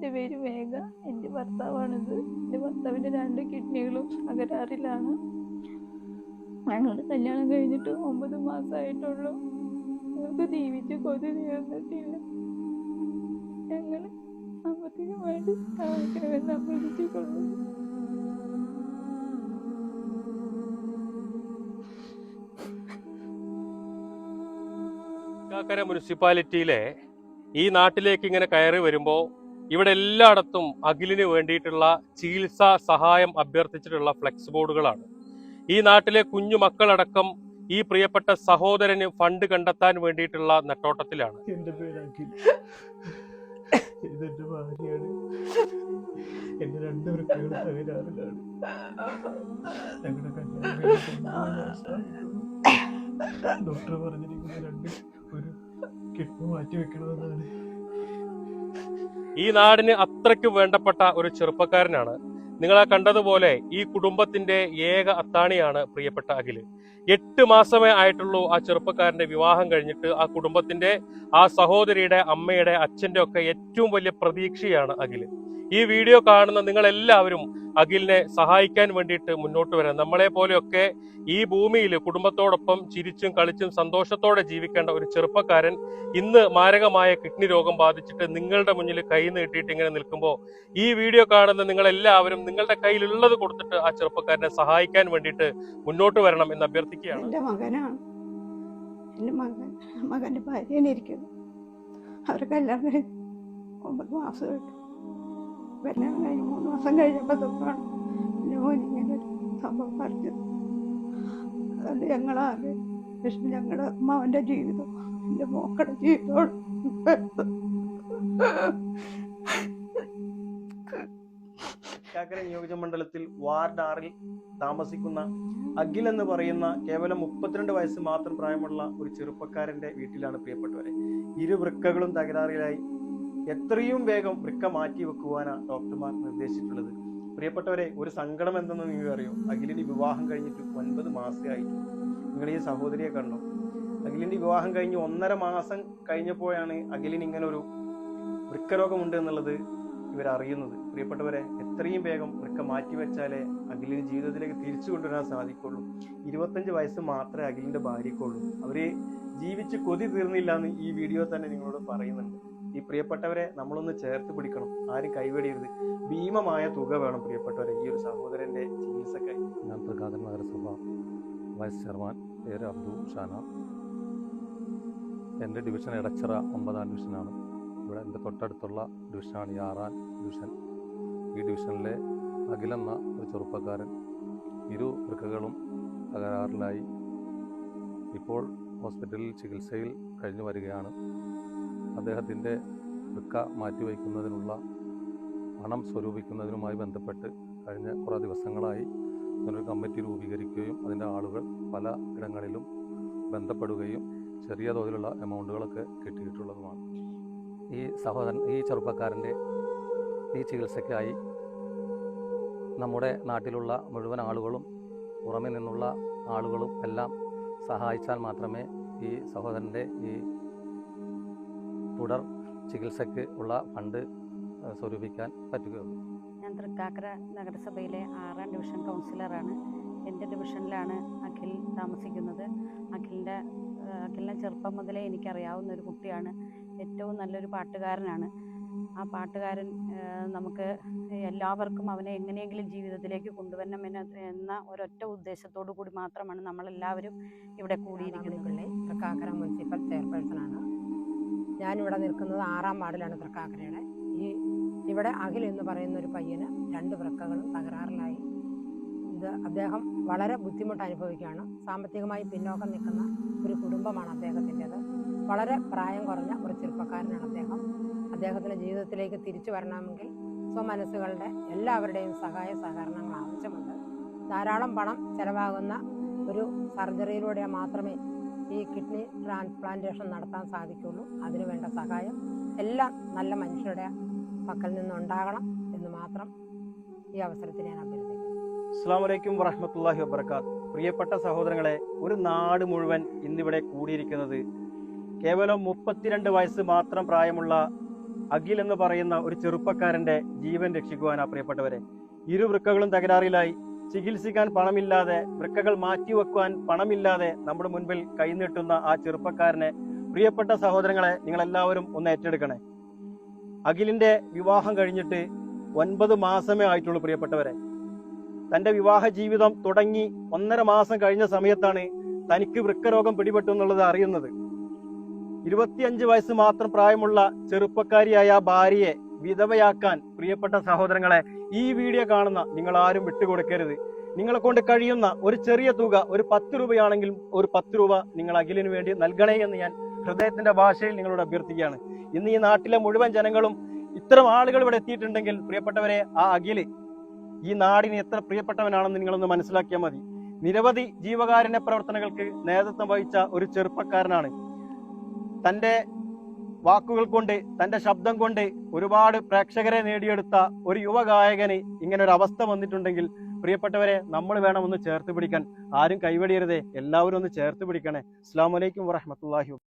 എൻ്റെ പേര് മേഘ. എൻ്റെ ഭർത്താവാണിത്. എൻ്റെ ഭർത്താവിൻ്റെ 2 കിഡ്നികളും തകരാറിലാണ്. ഞങ്ങളുടെ കല്യാണം കഴിഞ്ഞിട്ട് 9 മാസമായിട്ടുള്ളൂ. ഞങ്ങൾക്ക് ജീവിച്ച് കൊതി തീർന്നിട്ടില്ല. ഞങ്ങൾ സാമ്പത്തികമായിട്ട് സഹായിക്കണമെന്ന് അഭ്യർത്ഥിച്ചുകൊള്ളു. തൃക്കാക്കര മുനിസിപ്പാലിറ്റിയിലെ ഈ നാട്ടിലേക്ക് ഇങ്ങനെ കയറി വരുമ്പോൾ ഇവിടെ എല്ലായിടത്തും അഖിലിന് വേണ്ടിയിട്ടുള്ള ചികിത്സാ സഹായം അഭ്യർത്ഥിച്ചിട്ടുള്ള ഫ്ലെക്സ് ബോർഡുകളാണ്. ഈ നാട്ടിലെ കുഞ്ഞു മക്കളടക്കം ഈ പ്രിയപ്പെട്ട സഹോദരന് ഫണ്ട് കണ്ടെത്താൻ വേണ്ടിയിട്ടുള്ള നെട്ടോട്ടത്തിലാണ്. എന്റെ പേര് അഖിൽ. ഇതെന്റെ ഭാര്യയാണ്. എന്റെ 2 വൃക്കകളും തകരാറിലാണ്. ഞങ്ങളുടെ കല്യാണം ഡോക്ടർ പറഞ്ഞിരിക്കുന്ന ഒരു കിഡ്നി മാറ്റി വെക്കണമെന്നാണ്. ഈ നാടിന് അത്രയ്ക്ക് വേണ്ടപ്പെട്ട ഒരു ചെറുപ്പക്കാരനാണ്. നിങ്ങളെ കണ്ടതുപോലെ ഈ കുടുംബത്തിന്റെ ഏക അത്താണിയാണ് പ്രിയപ്പെട്ട അഖില്. 8 മാസമേ ആയിട്ടുള്ളൂ ആ ചെറുപ്പക്കാരന്റെ വിവാഹം കഴിഞ്ഞിട്ട്. ആ കുടുംബത്തിന്റെ, ആ സഹോദരിയുടെ, അമ്മയുടെ, അച്ഛന്റെ ഒക്കെ ഏറ്റവും വലിയ പ്രതീക്ഷയാണ് അഖില്. ഈ വീഡിയോ കാണുന്ന നിങ്ങളെല്ലാവരും അഖിലിനെ സഹായിക്കാൻ വേണ്ടിയിട്ട് മുന്നോട്ട് വരാം. നമ്മളെ പോലെയൊക്കെ ഈ ഭൂമിയിൽ കുടുംബത്തോടൊപ്പം ചിരിച്ചും കളിച്ചും സന്തോഷത്തോടെ ജീവിക്കേണ്ട ഒരു ചെറുപ്പക്കാരൻ ഇന്ന് മാരകമായ കിഡ്നി രോഗം ബാധിച്ചിട്ട് നിങ്ങളുടെ മുന്നിൽ കൈ നീട്ടിയിട്ട് ഇങ്ങനെ നിൽക്കുമ്പോൾ ഈ വീഡിയോ കാണുന്ന നിങ്ങളെല്ലാവരും നിങ്ങളുടെ കയ്യിലുള്ളത് കൊടുത്തിട്ട് ആ ചെറുപ്പക്കാരനെ സഹായിക്കാൻ വേണ്ടിയിട്ട് മുന്നോട്ട് വരണം എന്ന് അഭ്യർത്ഥിക്കുകയാണ്. എൻ്റെ മകനാണ്. എൻ്റെ മകൻ്റെ ഭാര്യയാണ് ഇരിക്കുന്നത്. അവർ കല്യാണം കഴിഞ്ഞ് 9 മാസമായിട്ട്. കല്യാണം കഴിഞ്ഞ് 3 മാസം കഴിഞ്ഞപ്പോൾ തൊട്ടാണ് എൻ്റെ മോൻ ഇങ്ങനെ ഒരു സംഭവം പറഞ്ഞത്. അതുകൊണ്ട് ഞങ്ങളാകെ വിഷമം. ഞങ്ങളുടെ അമ്മാവൻ്റെ ജീവിതം, എൻ്റെ മോക്കളുടെ ജീവിതം. തൃക്കാക്കര നിയോജക മണ്ഡലത്തിൽ വാർഡ് 6 താമസിക്കുന്ന അഖിൽ എന്ന് പറയുന്ന കേവലം 32 വയസ്സ് മാത്രം പ്രായമുള്ള ഒരു ചെറുപ്പക്കാരന്റെ വീട്ടിലാണ് പ്രിയപ്പെട്ടവരെ 2 വൃക്കകളും തകരാറിലായി എത്രയും വേഗം വൃക്ക മാറ്റി വെക്കുവാനാണ് ഡോക്ടർമാർ നിർദ്ദേശിച്ചിട്ടുള്ളത്. പ്രിയപ്പെട്ടവരെ, ഒരു സങ്കടം എന്തെന്ന് നിങ്ങൾ അറിയോ? അഖിലിന്റെ വിവാഹം കഴിഞ്ഞിട്ട് 9 മാസമായിട്ടു. നിങ്ങൾ ഈ സഹോദരിയെ കണ്ടോ? അഖിലിന്റെ വിവാഹം കഴിഞ്ഞ് 1.5 മാസം കഴിഞ്ഞപ്പോഴാണ് അഖിലിന് ഇങ്ങനെ ഒരു വൃക്കരോഗമുണ്ട് എന്നുള്ളത് ഇവരറിയുന്നത്. പ്രിയപ്പെട്ടവരെ, എത്രയും വേഗം വൃക്ക മാറ്റിവെച്ചാലേ അഖിലിന് ജീവിതത്തിലേക്ക് തിരിച്ചു കൊണ്ടുവരാൻ സാധിക്കുള്ളൂ. 25 വയസ്സ് മാത്രമേ അഖിലിന്റെ ഭാര്യക്കുള്ളൂ. അവര് ജീവിച്ച് കൊതി തീർന്നില്ല എന്ന് ഈ വീഡിയോ തന്നെ നിങ്ങളോട് പറയുന്നുണ്ട്. ഈ പ്രിയപ്പെട്ടവരെ നമ്മളൊന്ന് ചേർത്ത് പിടിക്കണം, ആരും കൈവെടിയരുത്. ഭീമമായ തുക വേണം പ്രിയപ്പെട്ടവരെ ഈ ഒരു സഹോദരന്റെ ചികിത്സക്കായി. ഞാൻ തൃക്കാക്കര നഗരസഭ വൈസ് ചെയർമാൻ, പേര് അബ്ദുൾ ഷാന. എൻ്റെ ഡിവിഷൻ എടച്ചിറ 9ാം ഡിവിഷനാണ്. ഇവിടെ എൻ്റെ തൊട്ടടുത്തുള്ള ഡിവിഷനാണ് ഈ 6ാം ഡിവിഷൻ. ഈ ഡിവിഷനിലെ അഖിലെന്ന ഒരു ചെറുപ്പക്കാരൻ 2 വൃക്കകളും തകരാറിലായി ഇപ്പോൾ ഹോസ്പിറ്റലിൽ ചികിത്സയിൽ കഴിഞ്ഞു വരികയാണ്. അദ്ദേഹത്തിൻ്റെ വൃക്ക മാറ്റിവയ്ക്കുന്നതിനുള്ള പണം സ്വരൂപിക്കുന്നതിനുമായി ബന്ധപ്പെട്ട് കഴിഞ്ഞ കുറേ ദിവസങ്ങളായി ഒരു കമ്മിറ്റി രൂപീകരിക്കുകയും അതിൻ്റെ ആളുകൾ പല ഇടങ്ങളിലും ബന്ധപ്പെടുകയും ചെറിയ തോതിലുള്ള എമൗണ്ടുകളൊക്കെ കിട്ടിയിട്ടുള്ളതുമാണ്. ഈ ചെറുപ്പക്കാരൻ്റെ ഈ ചികിത്സയ്ക്കായി നമ്മുടെ നാട്ടിലുള്ള മുഴുവൻ ആളുകളും പുറമെ നിന്നുള്ള ആളുകളും എല്ലാം സഹായിച്ചാൽ മാത്രമേ ഈ സഹോദരൻ്റെ ഈ തുടർ ചികിത്സയ്ക്ക് ഉള്ള ഫണ്ട് സ്വരൂപിക്കാൻ പറ്റുകയുള്ളൂ. ഞാൻ തൃക്കാക്കര നഗരസഭയിലെ 6ാം ഡിവിഷൻ കൗൺസിലറാണ്. എൻ്റെ ഡിവിഷനിലാണ് അഖിൽ താമസിക്കുന്നത്. അഖിലിനെ ചെറുപ്പം മുതലേ എനിക്കറിയാവുന്ന ഒരു കുട്ടിയാണ്. ഏറ്റവും നല്ലൊരു പാട്ടുകാരനാണ്. ആ പാട്ടുകാരൻ നമുക്ക് എല്ലാവർക്കും അവനെ എങ്ങനെയെങ്കിലും ജീവിതത്തിലേക്ക് കൊണ്ടുവരണം എന്ന ഒരൊറ്റ ഉദ്ദേശത്തോടു കൂടി മാത്രമാണ് നമ്മളെല്ലാവരും ഇവിടെ കൂടിയിരിക്കുന്നത്. തൃക്കാക്കര മുനിസിപ്പൽ ചെയർപേഴ്സണാണ്. ഞാനിവിടെ നിൽക്കുന്നത് 6ാം വാർഡിലാണ് തൃക്കാക്കരയുടെ. ഇവിടെ അഖിൽ എന്ന് പറയുന്ന ഒരു പയ്യന് 2 വൃക്കകളും തകരാറിലായി. അദ്ദേഹം വളരെ ബുദ്ധിമുട്ട് അനുഭവിക്കുകയാണ്. സാമ്പത്തികമായി പിന്നോക്കം നിൽക്കുന്ന ഒരു കുടുംബമാണ് അദ്ദേഹത്തിൻ്റെത്. വളരെ പ്രായം കുറഞ്ഞ ഒരു ചെറുപ്പക്കാരനാണ് അദ്ദേഹം. അദ്ദേഹത്തിൻ്റെ ജീവിതത്തിലേക്ക് തിരിച്ചു വരണമെങ്കിൽ സ്വമനസ്സുകളുടെ എല്ലാവരുടെയും സഹായ സഹകരണങ്ങൾ ആവശ്യമുണ്ട്. ധാരാളം പണം ചെലവാകുന്ന ഒരു സർജറിയിലൂടെ മാത്രമേ ഈ കിഡ്നി ട്രാൻസ്പ്ലാന്റേഷൻ നടത്താൻ സാധിക്കുള്ളൂ. അതിനുവേണ്ട സഹായം എല്ലാം നല്ല മനുഷ്യരുടെ പക്കൽ നിന്നുണ്ടാകണം എന്ന് മാത്രം ഈ അവസരത്തിൽ ഞാൻ അഭ്യർത്ഥിക്കുന്നു. അസ്സലാമു അലൈക്കും വറഹ്മത്തുള്ളാഹി വബറകാത്ത്. പ്രിയപ്പെട്ട സഹോദരങ്ങളെ, ഒരു നാട് മുഴുവൻ ഇന്നിവിടെ കൂടിയിരിക്കുന്നത് കേവലം 32 വയസ്സ് മാത്രം പ്രായമുള്ള അഖിൽ എന്ന് പറയുന്ന ഒരു ചെറുപ്പക്കാരന്റെ ജീവൻ രക്ഷിക്കുവാനാ പ്രിയപ്പെട്ടവരെ. ഇരു വൃക്കകളും തകരാറിലായി, ചികിത്സിക്കാൻ പണമില്ലാതെ, വൃക്കകൾ മാറ്റിവെക്കുവാൻ പണമില്ലാതെ നമ്മുടെ മുൻപിൽ കൈനീട്ടുന്ന ആ ചെറുപ്പക്കാരനെ പ്രിയപ്പെട്ട സഹോദരങ്ങളെ നിങ്ങളെല്ലാവരും ഒന്ന് ഏറ്റെടുക്കണേ. അഖിലിന്റെ വിവാഹം കഴിഞ്ഞിട്ട് 9 മാസമേ ആയിട്ടുള്ളൂ പ്രിയപ്പെട്ടവരെ. തന്റെ വിവാഹ ജീവിതം തുടങ്ങി 1.5 മാസം കഴിഞ്ഞ സമയത്താണ് തനിക്ക് വൃക്കരോഗം പിടിപെട്ടു എന്നുള്ളത് അറിയുന്നത്. 25 വയസ്സ് മാത്രം പ്രായമുള്ള ചെറുപ്പക്കാരിയായ ഭാര്യയെ വിധവയാക്കാൻ പ്രിയപ്പെട്ട സഹോദരങ്ങളെ ഈ വീഡിയോ കാണുന്ന നിങ്ങൾ ആരും വിട്ടുകൊടുക്കരുത്. നിങ്ങളെ കൊണ്ട് കഴിയുന്ന ഒരു ചെറിയ തുക, ഒരു 10 രൂപയാണെങ്കിലും ഒരു 10 രൂപ നിങ്ങൾ അഖിലിന് വേണ്ടി നൽകണേ എന്ന് ഞാൻ ഹൃദയത്തിന്റെ ഭാഷയിൽ നിങ്ങളോട് അഭ്യർത്ഥിക്കുകയാണ്. ഇന്ന് ഈ നാട്ടിലെ മുഴുവൻ ജനങ്ങളും ഇത്തരം ആളുകൾ ഇവിടെ എത്തിയിട്ടുണ്ടെങ്കിൽ പ്രിയപ്പെട്ടവരെ, ആ അഖില് ഈ നാടിന് എത്ര പ്രിയപ്പെട്ടവനാണെന്ന് നിങ്ങളൊന്ന് മനസ്സിലാക്കിയാൽ മതി. നിരവധി ജീവകാരുണ്യ പ്രവർത്തനങ്ങൾക്ക് നേതൃത്വം വഹിച്ച ഒരു ചെറുപ്പക്കാരനാണ്. തന്റെ വാക്കുകൾ കൊണ്ട്, തന്റെ ശബ്ദം കൊണ്ട് ഒരുപാട് പ്രേക്ഷകരെ നേടിയെടുത്ത ഒരു യുവഗായകന് ഇങ്ങനെ ഒരു അവസ്ഥ വന്നിട്ടുണ്ടെങ്കിൽ പ്രിയപ്പെട്ടവരെ, നമ്മൾ വേണം ഒന്ന് ചേർത്ത് പിടിക്കാൻ. ആരും കൈവടിയരുതേ, എല്ലാവരും ഒന്ന് ചേർത്ത് പിടിക്കണേ. അസ്സലാമു അലൈക്കും വറഹ്മത്തുള്ളാഹി.